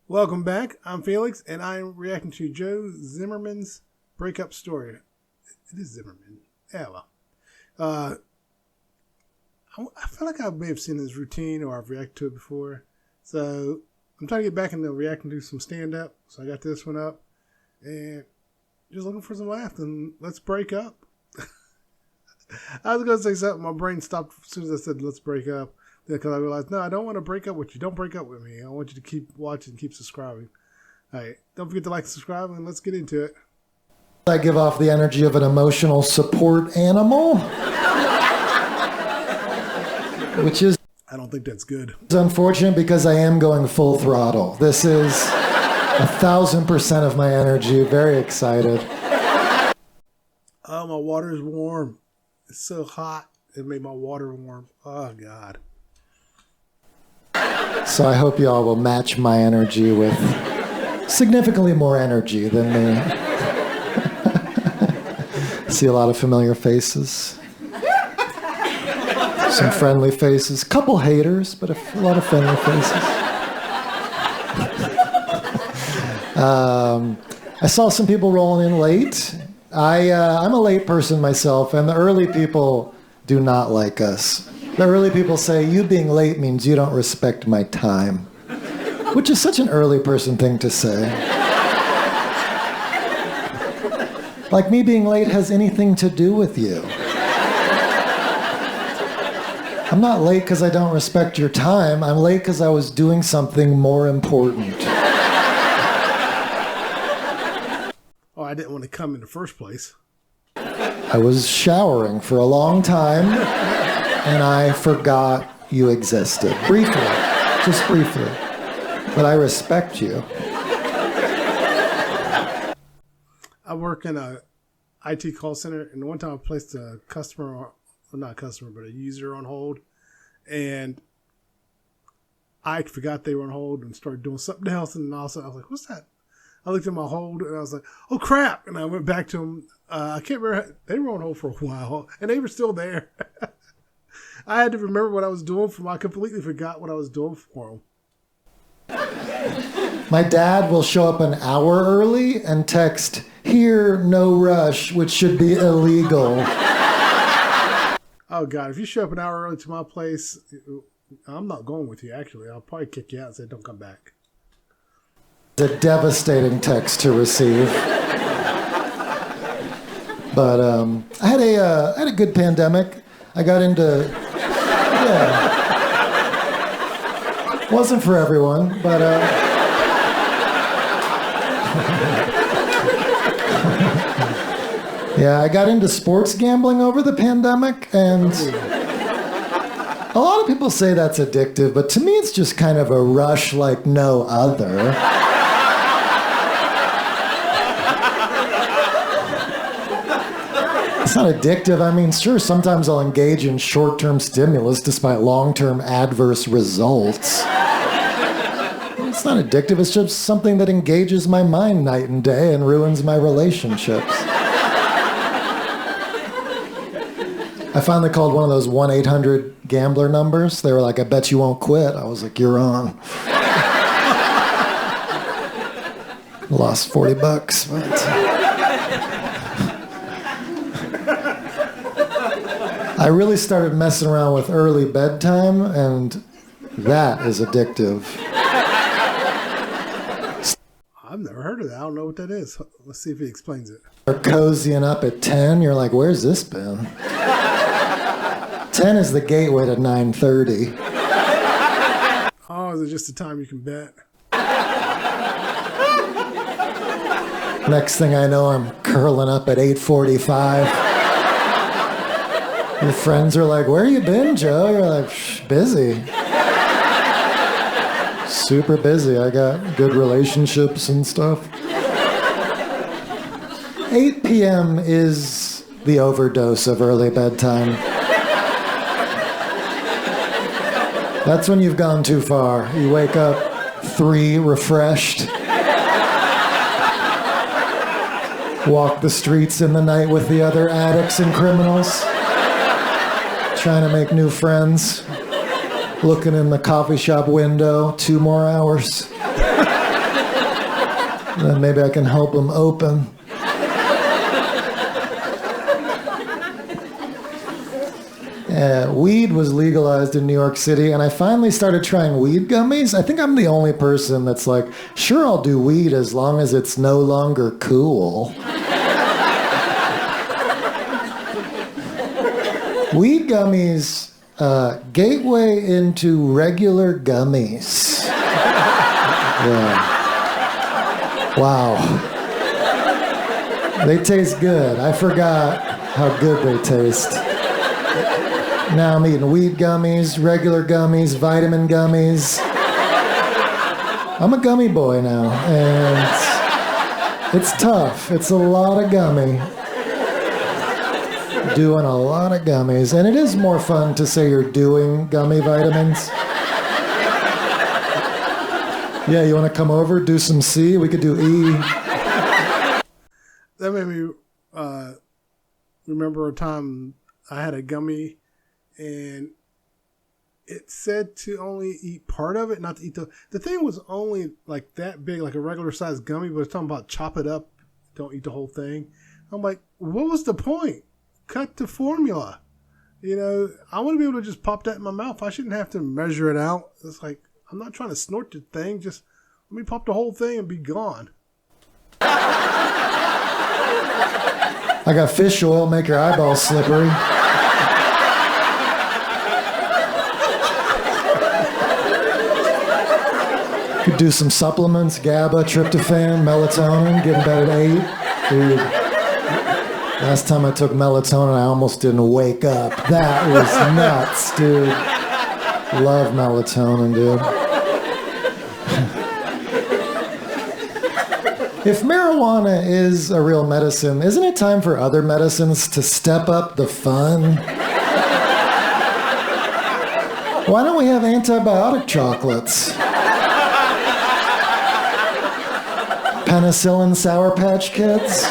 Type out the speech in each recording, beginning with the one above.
Welcome back. I'm Felix, and I'm reacting to Joe Zimmerman's breakup story. It is Zimmerman. Yeah, well. I feel like I may have seen his routine or I've reacted to it before. So I'm trying to get back into reacting to some stand-up. So I got this one up. And just looking for some laughs. And let's break up. I was going to say something. My brain stopped as soon as I said, let's break up. Because I realized, no, I don't want to break up with you. Don't break up with me. I want you to keep watching, keep subscribing. All right. Don't forget to like and subscribe, and let's get into it. I give off the energy of an emotional support animal, which is I don't think that's good. unfortunate because I am going full throttle. This is 1,000% of my energy. Very excited. Oh, my water is warm. It's so hot. It made my water warm. Oh, God. So I hope you all will match my energy with significantly more energy than me. See a lot of familiar faces. Some friendly faces. Couple haters, but a lot of friendly faces. I saw some people rolling in late. I'm a late person myself, and the early people do not like us. The early people say, you being late means you don't respect my time, which is such an early person thing to say. Like me being late has anything to do with you. I'm not late because I don't respect your time. I'm late because I was doing something more important. Oh, I didn't want to come in the first place. I was showering for a long time, and I forgot you existed. Briefly, just briefly. But I respect you. I work in a IT call center, and one time I placed a customer, well, not a customer, but a user on hold, and I forgot they were on hold and started doing something else, and all of a sudden I was like, what's that? I looked at my hold, and I was like, oh, crap, and I went back to them. I can't remember. They were on hold for a while, and they were still there. I had to remember what I was doing for them. I completely forgot what I was doing for them. My dad will show up an hour early and text, "Here, no rush," which should be illegal. Oh, God, if you show up an hour early to my place, I'm not going with you, actually. I'll probably kick you out and say, don't come back. It's a devastating text to receive. But I had a good pandemic. I got into, wasn't for everyone, but yeah, I got into sports gambling over the pandemic, and a lot of people say that's addictive, but to me it's just kind of a rush like no other. It's not addictive. I mean, sure, sometimes I'll engage in short-term stimulus despite long-term adverse results. It's not addictive. It's just something that engages my mind night and day and ruins my relationships. I finally called one of those 1-800-GAMBLER numbers. They were like, I bet you won't quit. I was like, you're on. Lost $40, but... I really started messing around with early bedtime, and that is addictive. I've never heard of that. I don't know what that is. Let's see if he explains it. You're cozying up at 10. You're like, where's this been? 10 is the gateway to 9:30. Oh, is it just the time you can bet? Next thing I know, I'm curling up at 8:45. Your friends are like, where you been, Joe? You're like, busy. Super busy. I got good relationships and stuff. 8 p.m. is the overdose of early bedtime. That's when you've gone too far. You wake up 3 refreshed. Walk the streets in the night with the other addicts and criminals. Trying to make new friends. Looking in the coffee shop window, 2 more hours. Then maybe I can help them open. Weed was legalized in New York City, and I finally started trying weed gummies. I think I'm the only person that's like, sure, I'll do weed as long as it's no longer cool. Weed gummies, gateway into regular gummies. Yeah. Wow. They taste good. I forgot how good they taste. Now I'm eating weed gummies, regular gummies, vitamin gummies. I'm a gummy boy now, and it's tough. It's a lot of gummy. Doing a lot of gummies, and it is more fun to say you're doing gummy vitamins. Yeah, you want to come over, do some C? We could do E. That made me remember a time I had a gummy, and it said to only eat part of it, not to eat the thing was only like that big, like a regular sized gummy, but it's talking about chop it up, don't eat the whole thing. I'm like, what was the point? Cut the formula. You know, I want to be able to just pop that in my mouth. I shouldn't have to measure it out. It's like, I'm not trying to snort the thing. Just let me pop the whole thing and be gone. I got fish oil, make your eyeballs slippery. Could do some supplements, GABA, tryptophan, melatonin, get in bed at 8. Dude, last time I took melatonin, I almost didn't wake up. That was nuts, dude. Love melatonin, dude. If marijuana is a real medicine, isn't it time for other medicines to step up the fun? Why don't we have antibiotic chocolates? Penicillin Sour Patch Kids?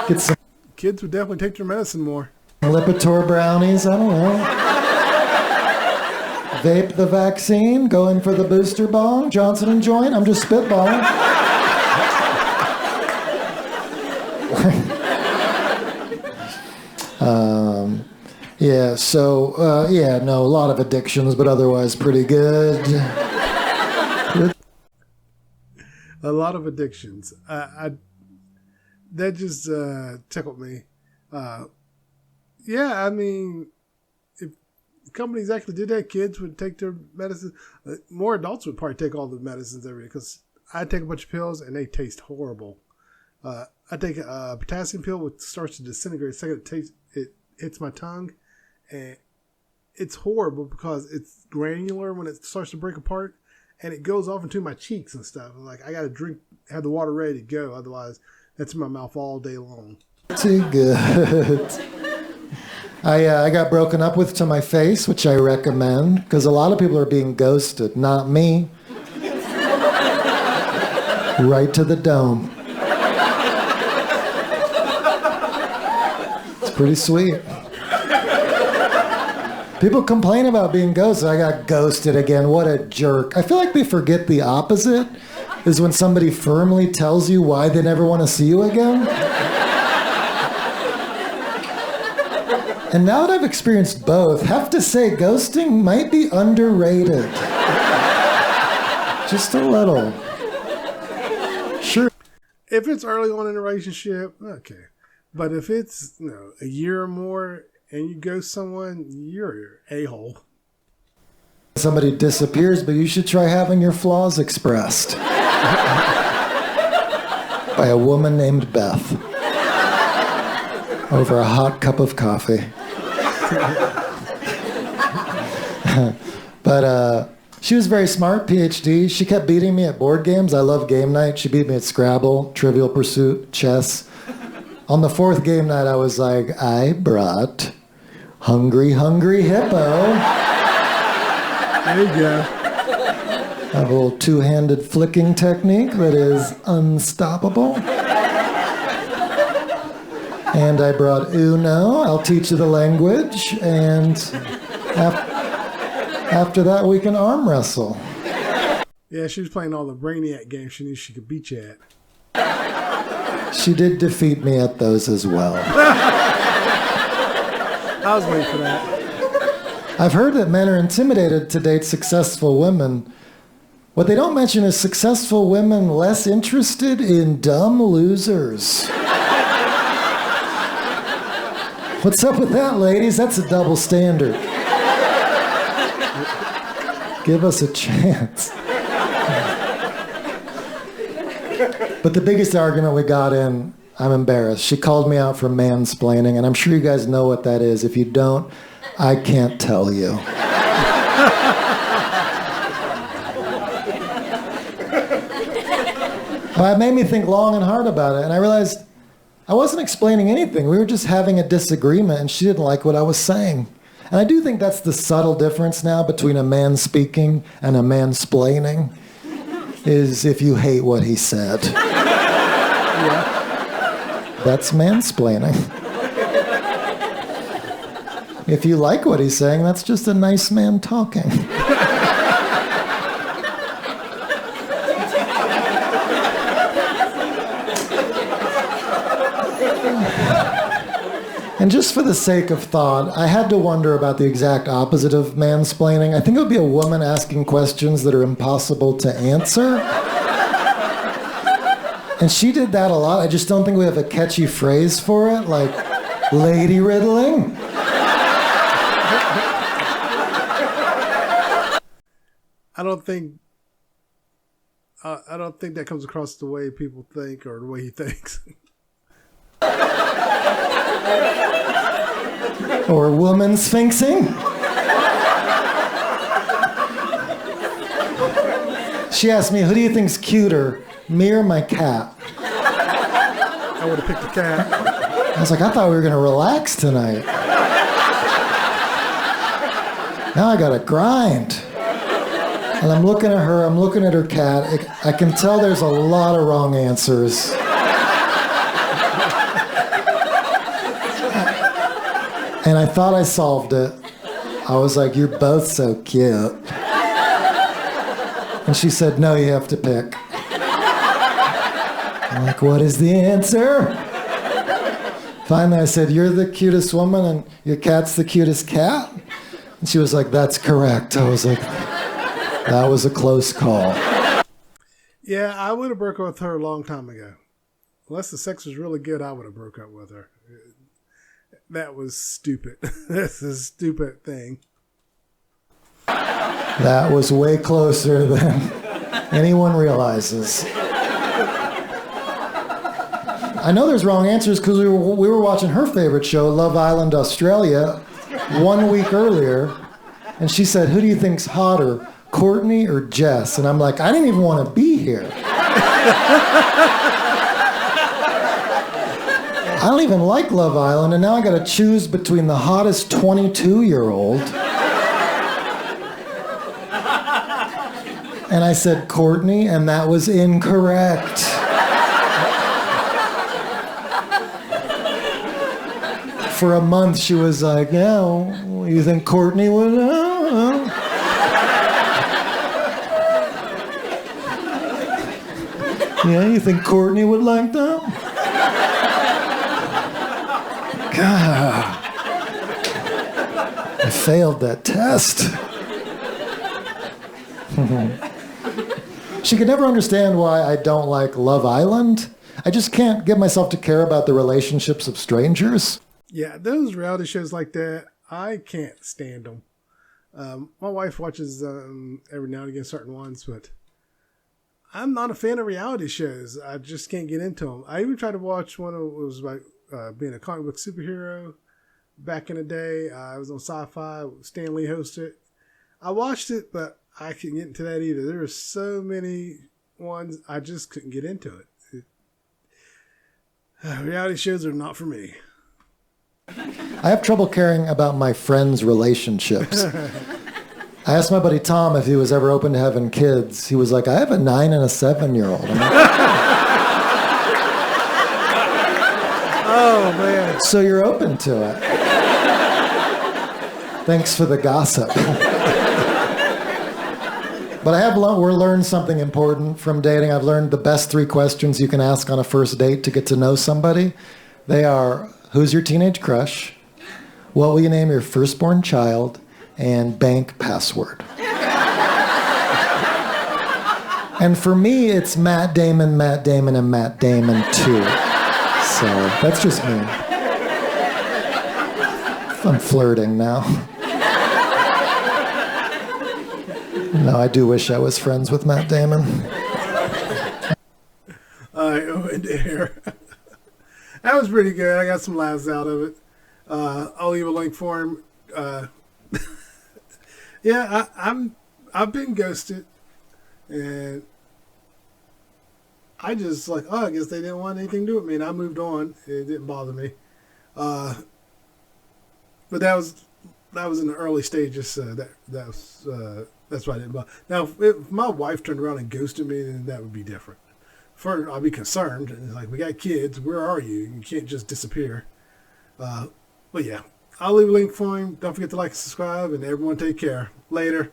Get some Kids would definitely take their medicine more. Lipitor brownies, I don't know. Vape the vaccine, go in for the booster bong, Johnson & Joint, I'm just spitballing. A lot of addictions, but otherwise pretty good. A lot of addictions. That just tickled me. I mean, if companies actually did that, kids would take their medicine. More adults would probably take all the medicines every day, because I take a bunch of pills and they taste horrible. I take a potassium pill, which starts to disintegrate. The second it hits my tongue, and it's horrible because it's granular when it starts to break apart, and it goes off into my cheeks and stuff. Like, I got to have the water ready to go, otherwise that's in my mouth all day long. Too good. I got broken up with to my face, which I recommend, because a lot of people are being ghosted. Not me. Right to the dome. It's pretty sweet. People complain about being ghosted. I got ghosted again. What a jerk. I feel like they forget the opposite is when somebody firmly tells you why they never want to see you again. And now that I've experienced both, have to say ghosting might be underrated. Just a little. Sure. If it's early on in a relationship, okay. But if it's a year or more and you ghost someone, you're an a-hole. Somebody disappears, but you should try having your flaws expressed. By a woman named Beth. Over a hot cup of coffee. But she was very smart, PhD. She kept beating me at board games. I love game night. She beat me at Scrabble, Trivial Pursuit, chess. On the fourth game night, I was like, I brought Hungry, Hungry Hippo. There you go. I have a little two-handed flicking technique that is unstoppable. And I brought Uno. I'll teach you the language. And after that, we can arm wrestle. Yeah, she was playing all the Brainiac games she knew she could beat you at. She did defeat me at those as well. I was waiting for that. I've heard that men are intimidated to date successful women. What they don't mention is successful women less interested in dumb losers. What's up with that, ladies? That's a double standard. Give us a chance. But the biggest argument we got in, I'm embarrassed. She called me out for mansplaining, and I'm sure you guys know what that is. If you don't, I can't tell you. Well, it made me think long and hard about it, and I realized I wasn't explaining anything. We were just having a disagreement, and she didn't like what I was saying. And I do think that's the subtle difference now between a man speaking and a mansplaining, is if you hate what he said. Yeah. That's mansplaining. If you like what he's saying, that's just a nice man talking. And just for the sake of thought, I had to wonder about the exact opposite of mansplaining. I think it would be a woman asking questions that are impossible to answer. And she did that a lot. I just don't think we have a catchy phrase for it, like lady riddling. I don't think that comes across the way people think or the way he thinks. Or woman sphinxing. She asked me, who do you think's cuter, me or my cat? I would have picked the cat. I was like, I thought we were going to relax tonight. Now I got to grind. And I'm looking at her, I'm looking at her cat. I can tell there's a lot of wrong answers. And I thought I solved it. I was like, you're both so cute. And she said, no, you have to pick. I'm like, what is the answer? Finally, I said, you're the cutest woman and your cat's the cutest cat? And she was like, that's correct. I was like, that was a close call. Yeah, I would have broke up with her a long time ago. Unless the sex was really good, I would have broke up with her. That was stupid. That's a stupid thing. That was way closer than anyone realizes. I know there's wrong answers because we were watching her favorite show, Love Island Australia, 1 week earlier, and she said, who do you think's hotter, Courtney or Jess? And I'm like, I didn't even want to be here. I don't even like Love Island, and now I got to choose between the hottest 22-year-old. And I said Courtney, and that was incorrect. For a month, she was like, yeah, well, you think Courtney would? Yeah, you think Courtney would like that? God, I failed that test. She could never understand why I don't like Love Island. I just can't get myself to care about the relationships of strangers. Yeah, those reality shows like that, I can't stand them. My wife watches every now and again certain ones, but I'm not a fan of reality shows. I just can't get into them. I even tried to watch one that was about being a comic book superhero back in the day. I was on Sci-Fi. Stan Lee hosted. I watched it, but I couldn't get into that either. There were so many ones I just couldn't get into it. Reality shows are not for me. I have trouble caring about my friends' relationships. I asked my buddy Tom if he was ever open to having kids. He was like, I have a 9 and a 7-year-old. I'm like, oh, man. so you're open to it. Thanks for the gossip. But I have learned something important from dating. I've learned the best 3 questions you can ask on a first date to get to know somebody. They are, who's your teenage crush? What will you name your firstborn child? And bank password. And for me, it's Matt Damon, and Matt Damon too. So that's just me. I'm flirting now. No, I do wish I was friends with Matt Damon. All right, over there. That was pretty good. I got some laughs out of it. I'll leave a link for him. Yeah, I've been ghosted, and I just like, I guess they didn't want anything to do with me, and I moved on. It didn't bother me. But that was in the early stages. So that's why I didn't bother. Now, if my wife turned around and ghosted me, then that would be different. First, I'd be concerned. And like, we got kids. Where are you? You can't just disappear. But yeah, I'll leave a link for him. Don't forget to like and subscribe, and everyone take care. Later.